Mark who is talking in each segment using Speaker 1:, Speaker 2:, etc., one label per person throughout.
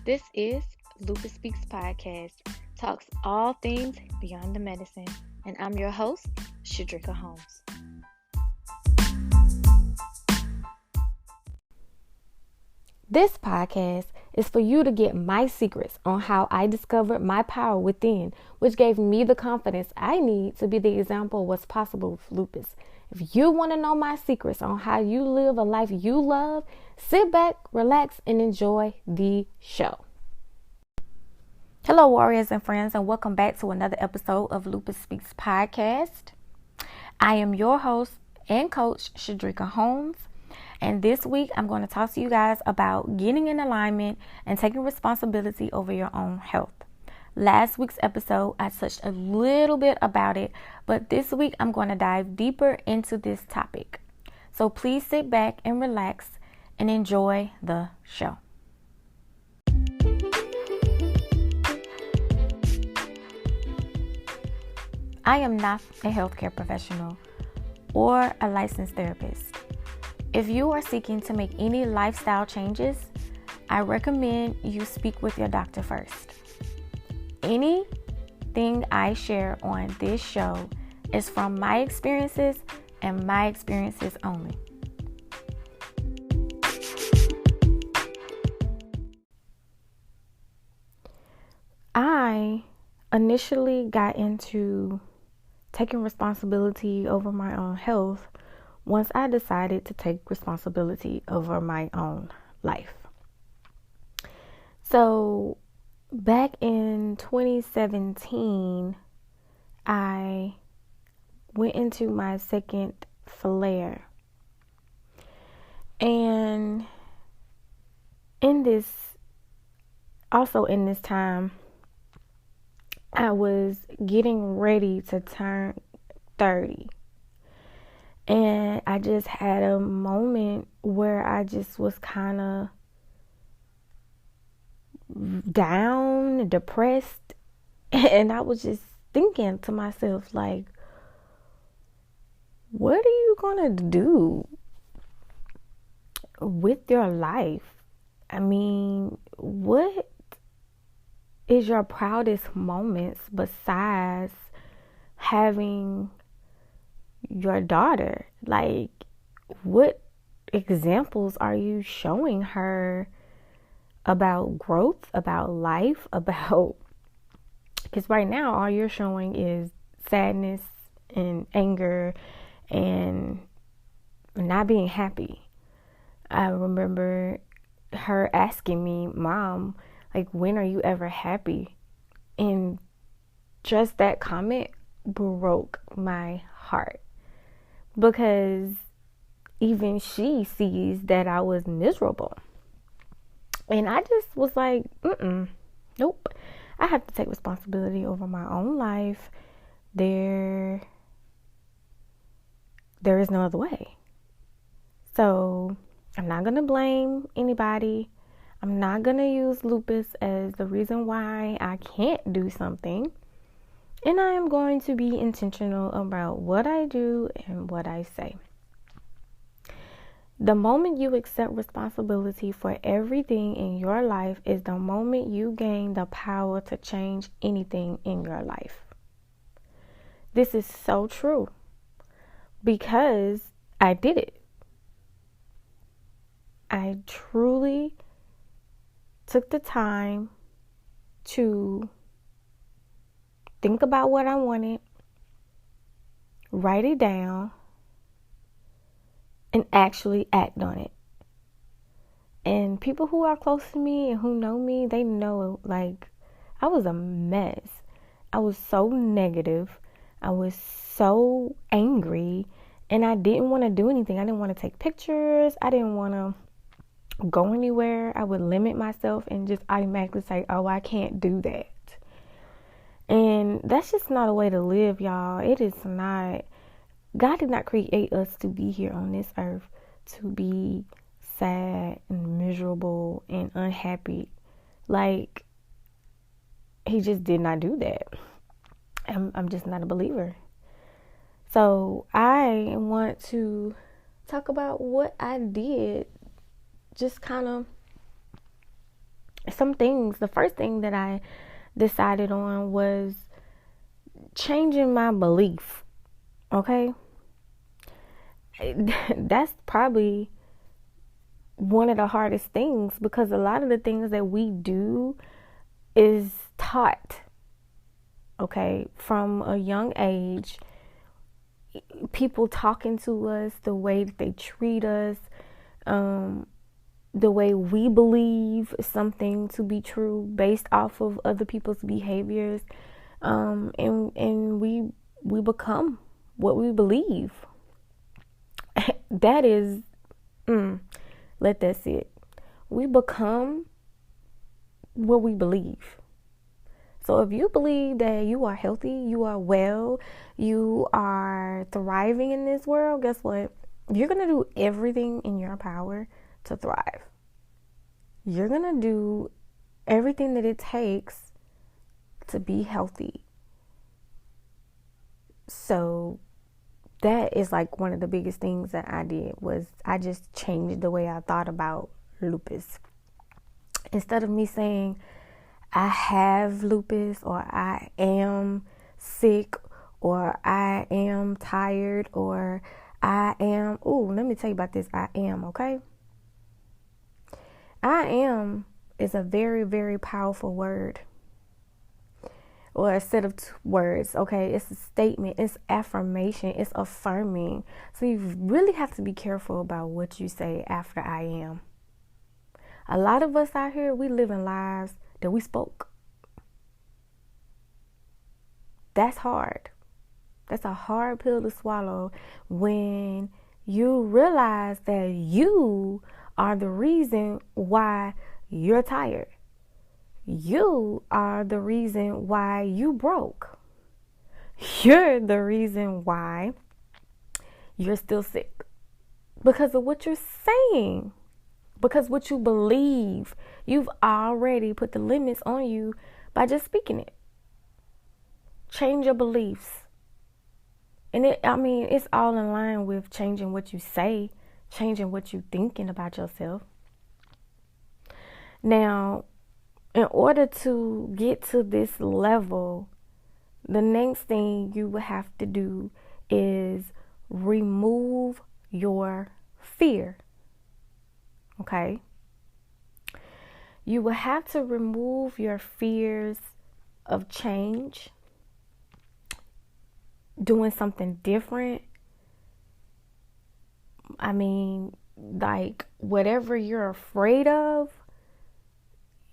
Speaker 1: This is Lupus Speaks Podcast, talks all things beyond the medicine, and I'm your host, Shant'e Holmes. This podcast is for you to get my secrets on how I discovered my power within, which gave me the confidence I need to be the example of what's possible with lupus. If you want to know my secrets on how you live a life you love, sit back, relax, and enjoy the show. Hello, warriors and friends, and welcome back to another episode of Lupus Speaks Podcast. I am your host and coach, Shant'e Holmes. And this week, I'm going to talk to you guys about getting in alignment and taking responsibility over your own health. Last week's episode, I touched a little bit about it, but this week, I'm going to dive deeper into this topic. So please sit back and relax and enjoy the show. I am not a healthcare professional or a licensed therapist. If you are seeking to make any lifestyle changes, I recommend you speak with your doctor first. Anything I share on this show is from my experiences and my experiences only. I initially got into taking responsibility over my own health once I decided to take responsibility over my own life. So back in 2017, I went into my second flare. And in this time, I was getting ready to turn 30. And I just had a moment where I just was kind of down, depressed. And I was just thinking to myself, like, what are you going to do with your life? I mean, what is your proudest moments besides having your daughter? Like, what examples are you showing her about growth, about life, about, because right now all you're showing is sadness and anger and not being happy. I remember her asking me, Mom, like, when are you ever happy? And just that comment broke my heart. Because even she sees that I was miserable. And I just was like, nope. I have to take responsibility over my own life. There is no other way. So I'm not going to blame anybody. I'm not going to use lupus as the reason why I can't do something. And I am going to be intentional about what I do and what I say. The moment you accept responsibility for everything in your life is the moment you gain the power to change anything in your life. This is so true because I did it. I truly took the time to think about what I wanted, write it down, and actually act on it. And people who are close to me and who know me, they know, like, I was a mess. I was so negative. I was so angry. And I didn't want to do anything. I didn't want to take pictures. I didn't want to go anywhere. I would limit myself and just automatically say, oh, I can't do that. And that's just not a way to live, y'all. It is not. God did not create us to be here on this earth to be sad and miserable and unhappy. Like, He just did not do that. I'm just not a believer. So I want to talk about what I did just kind of some things, the first thing that I decided on was changing my belief. Okay? That's probably one of the hardest things, because a lot of the things that we do is taught, okay, from a young age. People talking to us, the way that they treat us, the way we believe something to be true based off of other people's behaviors, and we become what we believe. That is, let that sit. We become what we believe. So if you believe that you are healthy, you are well, you are thriving in this world, guess what? You're going to do everything in your power to thrive. You're going to do everything that it takes to be healthy. So that is like one of the biggest things that I did, was I just changed the way I thought about lupus. Instead of me saying I have lupus, or I am sick, or I am tired, or I am, let me tell you about this. I am, okay? I am is a very, very powerful word, or a set of words, okay? It's a statement, it's affirmation, it's affirming. So you really have to be careful about what you say after I am. A lot of us out here, we live in lives that we spoke. That's hard. That's a hard pill to swallow when you realize that you are the reason why you're tired. You are the reason why you broke. You're the reason why you're still sick. Because of what you're saying. Because what you believe. You've already put the limits on you by just speaking it. Change your beliefs. And it's all in line with changing what you say, changing what you're thinking about yourself. Now, in order to get to this level, the next thing you will have to do is remove your fear. Okay? You will have to remove your fears of change, doing something different. Like whatever you're afraid of,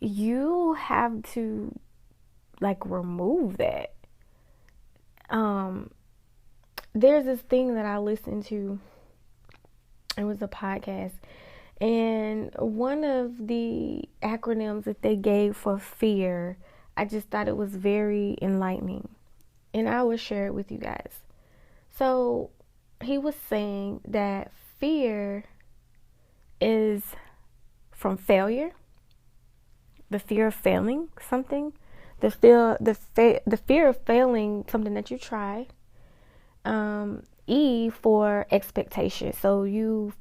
Speaker 1: you have to like remove that. There's this thing that I listened to. It was a podcast, and one of the acronyms that they gave for fear, I just thought it was very enlightening, and I will share it with you guys. So he was saying that fear is from failure, the fear of failing something, the fear of failing something that you try. E for expectation. So you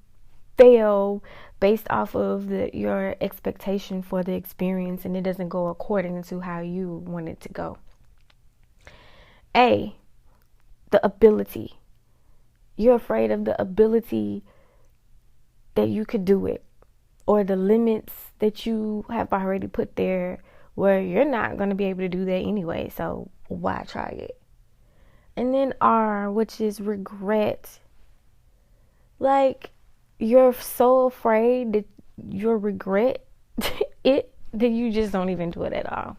Speaker 1: fail based off of your expectation for the experience, and it doesn't go according to how you want it to go. A, the ability. You're afraid of the ability that you could do it, or the limits that you have already put there where you're not going to be able to do that anyway, so why try it? And then R, which is regret. Like, you're so afraid that you'll regret it that you just don't even do it at all.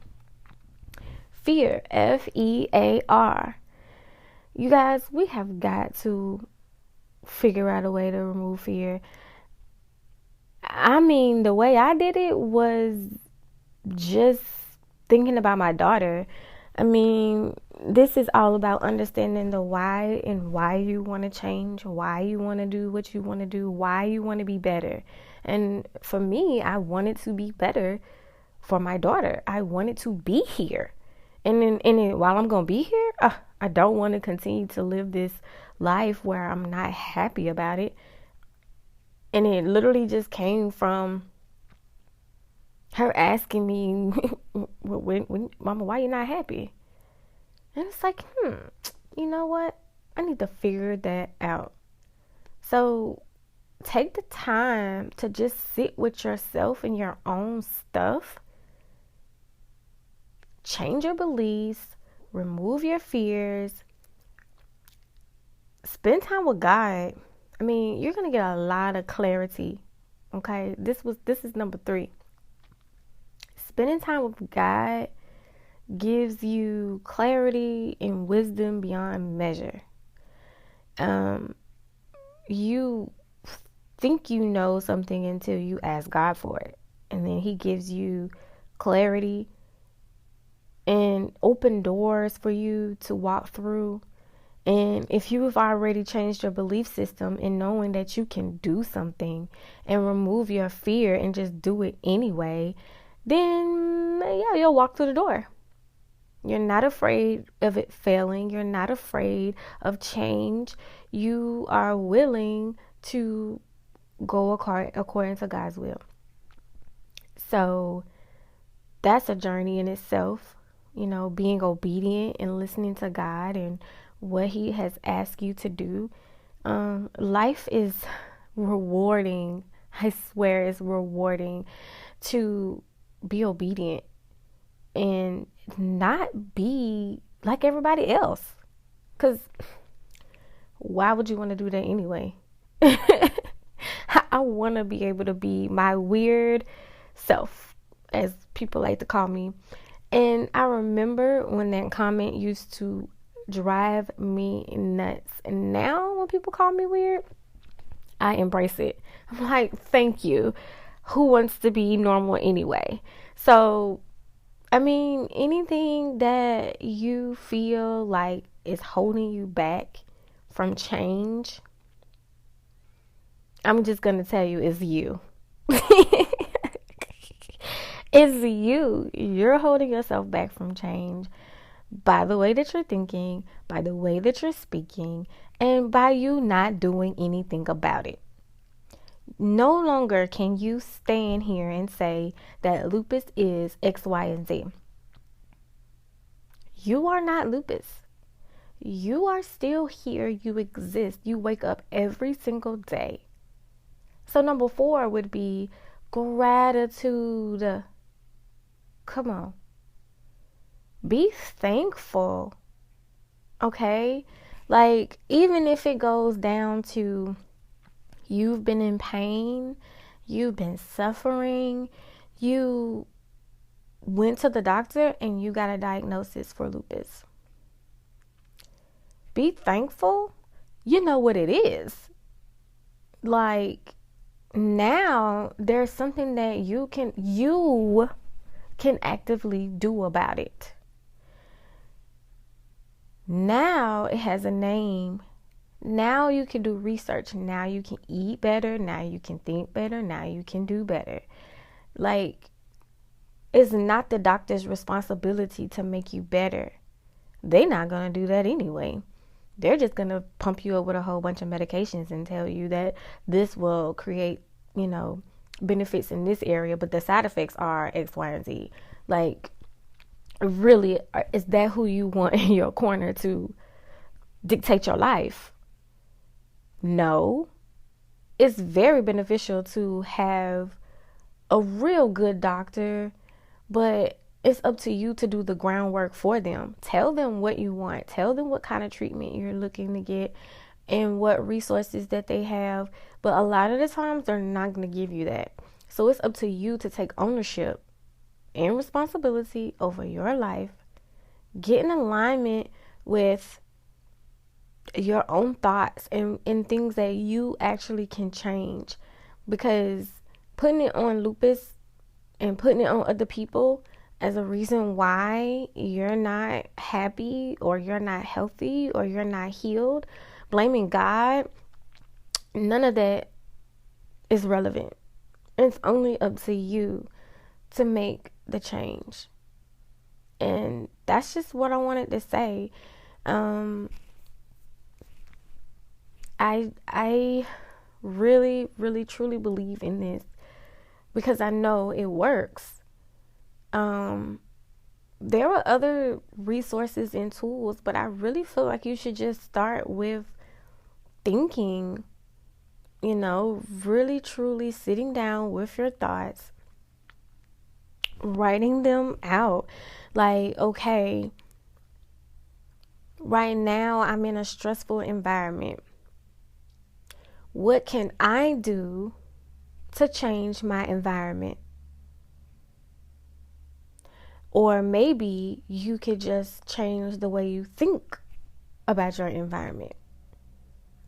Speaker 1: Fear, Fear. You guys, we have got to figure out a way to remove fear. The way I did it was just thinking about my daughter. This is all about understanding the why, and why you want to change, why you want to do what you want to do, why you want to be better. And for me, I wanted to be better for my daughter. I wanted to be here. And then while I'm going to be here, I don't want to continue to live this life where I'm not happy about it. And it literally just came from Her asking me, Mama, why you not happy? And it's like, you know what? I need to figure that out. So take the time to just sit with yourself and your own stuff. Change your beliefs, remove your fears, spend time with God. I mean, you're gonna get a lot of clarity. Okay, this is number 3. Spending time with God gives you clarity and wisdom beyond measure. You think you know something until you ask God for it, and then He gives you clarity and open doors for you to walk through. And if you've already changed your belief system in knowing that you can do something and remove your fear and just do it anyway, then yeah, you'll walk through the door. You're not afraid of it failing. You're not afraid of change. You are willing to go according to God's will. So that's a journey in itself, being obedient and listening to God and what He has asked you to do. Life is rewarding. I swear it's rewarding to be obedient and not be like everybody else. Because why would you want to do that anyway? I want to be able to be my weird self, as people like to call me. And I remember when that comment used to drive me nuts. And now when people call me weird, I embrace it. I'm like, thank you. Who wants to be normal anyway? So, I mean, anything that you feel like is holding you back from change, I'm just going to tell you, it's you. It's you. You're holding yourself back from change by the way that you're thinking, by the way that you're speaking, and by you not doing anything about it. No longer can you stand here and say that lupus is X, Y, and Z. You are not lupus. You are still here. You exist. You wake up every single day. So number 4 would be gratitude. Come on. Be thankful. Okay? Like, even if it goes down to you've been in pain, you've been suffering, you went to the doctor and you got a diagnosis for lupus. Be thankful. You know what it is. Like, now there's something that you can actively do about it. Now it has a name. Now you can do research. Now you can eat better. Now you can think better. Now you can do better. Like, it's not the doctor's responsibility to make you better. They're not going to do that anyway. They're just going to pump you up with a whole bunch of medications and tell you that this will create, benefits in this area, but the side effects are X, Y, and Z. Like, really, is that who you want in your corner to dictate your life? No. It's very beneficial to have a real good doctor, but it's up to you to do the groundwork for them. Tell them what you want. Tell them what kind of treatment you're looking to get and what resources that they have. But a lot of the times they're not going to give you that. So it's up to you to take ownership and responsibility over your life. Get in alignment with your own thoughts and things that you actually can change. Because putting it on lupus and putting it on other people as a reason why you're not happy or you're not healthy or you're not healed, blaming God, none of that is relevant. It's only up to you to make the change. And that's just what I wanted to say. I really, really, truly believe in this because I know it works. There are other resources and tools, but I really feel like you should just start with thinking, really truly sitting down with your thoughts, writing them out. Like, okay, right now I'm in a stressful environment. What can I do to change my environment? Or maybe you could just change the way you think about your environment,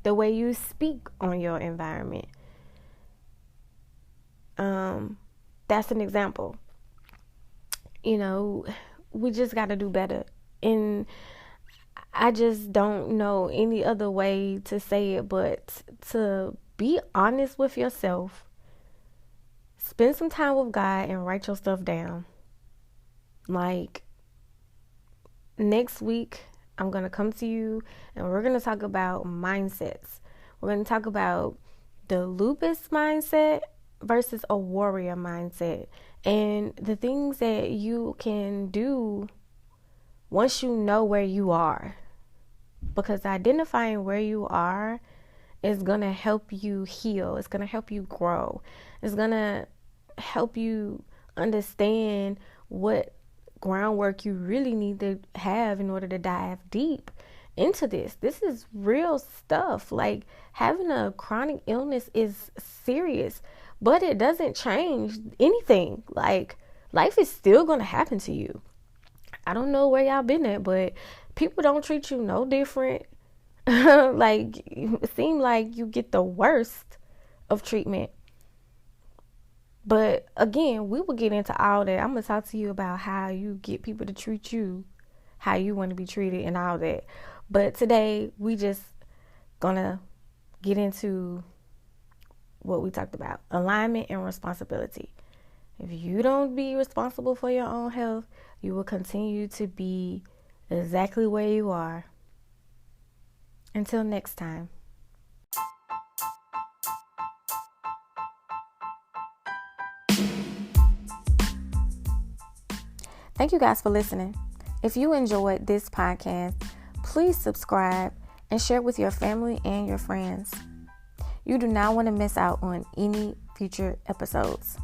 Speaker 1: the way you speak on your environment. That's an example. We just got to do better. And I just don't know any other way to say it but to be honest with yourself. Spend some time with God and write your stuff down. Like, next week, I'm going to come to you and we're going to talk about mindsets. We're going to talk about the lupus mindset versus a warrior mindset and the things that you can do once you know where you are. Because identifying where you are is going to help you heal. It's going to help you grow. It's going to help you understand what groundwork you really need to have in order to dive deep into this. This is real stuff. Like, having a chronic illness is serious, but it doesn't change anything. Like, life is still going to happen to you. I don't know where y'all been at, but people don't treat you no different. Like, it seems like you get the worst of treatment. But again, we will get into all that. I'm going to talk to you about how you get people to treat you, how you want to be treated and all that. But today, we just going to get into what we talked about, alignment and responsibility. If you don't be responsible for your own health, you will continue to be exactly where you are. Until next time. Thank you guys for listening. If you enjoyed this podcast, please subscribe and share with your family and your friends. You do not want to miss out on any future episodes.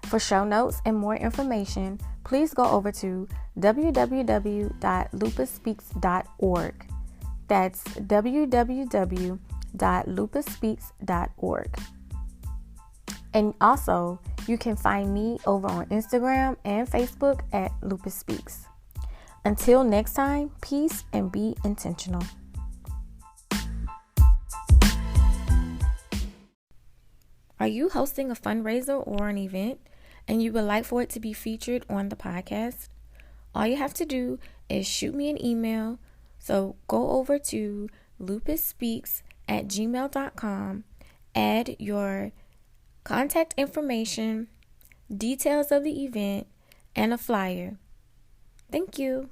Speaker 1: For show notes and more information, please go over to www.lupusspeaks.org. That's www.lupusspeaks.org. And also, you can find me over on Instagram and Facebook at Lupus Speaks. Until next time, peace and be intentional. Are you hosting a fundraiser or an event and you would like for it to be featured on the podcast? All you have to do is shoot me an email. So go over to lupusspeaks@gmail.com, add your contact information, details of the event, and a flyer. Thank you.